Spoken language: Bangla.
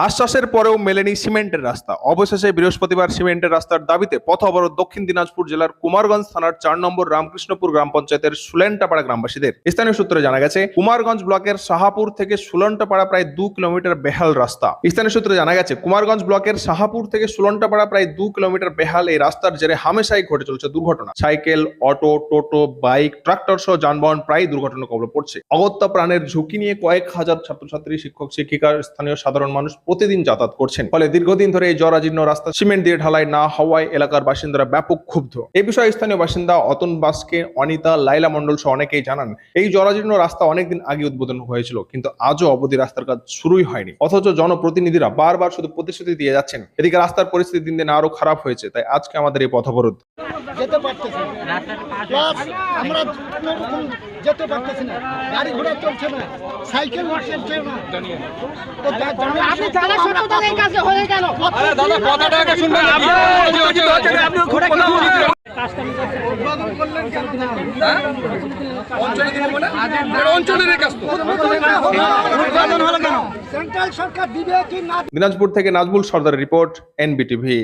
আশ্বাসের পরেও মেলেনি সিমেন্টের রাস্তা। অবশেষে বৃহস্পতিবার সিমেন্টের রাস্তার দাবিতে পথ অবরোধ দক্ষিণ দিনাজপুর জেলার কুমারগঞ্জ থানার ৪ নম্বর রামকৃষ্ণপুর গ্রাম পঞ্চায়েতের সুলেন্টাপাড়া গ্রামবাসীদের। স্থানীয় সূত্রে জানা গেছে, কুমারগঞ্জ ব্লকের শাহাপুর থেকে সুলন্টাপাড়া প্রায় 2 কিলোমিটার বেহাল রাস্তা। স্থানীয় সূত্রে জানা গেছে, কুমারগঞ্জ ব্লকের শাহাপুর থেকে সুলন্টাপাড়া প্রায় 2 কিলোমিটার বেহাল এই রাস্তার জেরে হামেশাই ঘটে চলছে দুর্ঘটনা। সাইকেল, অটো, টোটো, বাইক, ট্রাক্টর সহ যানবাহন প্রায় দুর্ঘটনা কবলে পড়ছে। অগত্যা প্রাণের ঝুঁকি নিয়ে কয়েক হাজার ছাত্রছাত্রী, শিক্ষক, শিক্ষিকা, স্থানীয় সাধারণ মানুষ প্রতিদিন যাতায়াত করছেন। ফলে দীর্ঘদিন ধরে এই জরাজীর্ণ রাস্তা সিমেন্ট দিয়ে ঢালাই না হওয়ায় এলাকার বাসিন্দারা ব্যাপক ক্ষুব্ধ। এই বিষয়ে স্থানীয় বাসিন্দা অতন বাসকে, অনিতা, লাইলা মন্ডল সহ অনেকেই জানান, এই জরাজীর্ণ রাস্তা অনেকদিন আগে উদ্বোধন হয়েছিল, কিন্তু আজও অবধি রাস্তার কাজ শুরুই হয়নি। অথচ জনপ্রতিনিধিরা বারবার শুধু প্রতিশ্রুতি দিয়ে যাচ্ছেন। এদিকে রাস্তার পরিস্থিতি দিন দিন আরো খারাপ হয়েছে। তাই আজকে আমাদের এই পথ অবরোধ। যেতে পারতেছি না, প্লাস আমরা কোনোরকম যেতে পারতেছি না, গাড়ি ঘোড়া চলছে না, সাইকেল চলছে না। আপনি জানা সত্ত্বেও এই কাজ হয়ে গেল। আরে দাদা কথাটা আগে শুনবেন। আপনি ঘোড়া কি উদ্বোধন করলেন কেন? অঞ্চলে দিব বলে অঞ্চলের কাজ তো উদ্বোধন হলো কেন? সেন্ট্রাল সরকার দিবে কি না? দিনাজপুর থেকে নাজমুল সর্দারের রিপোর্ট, এনবিটিভি।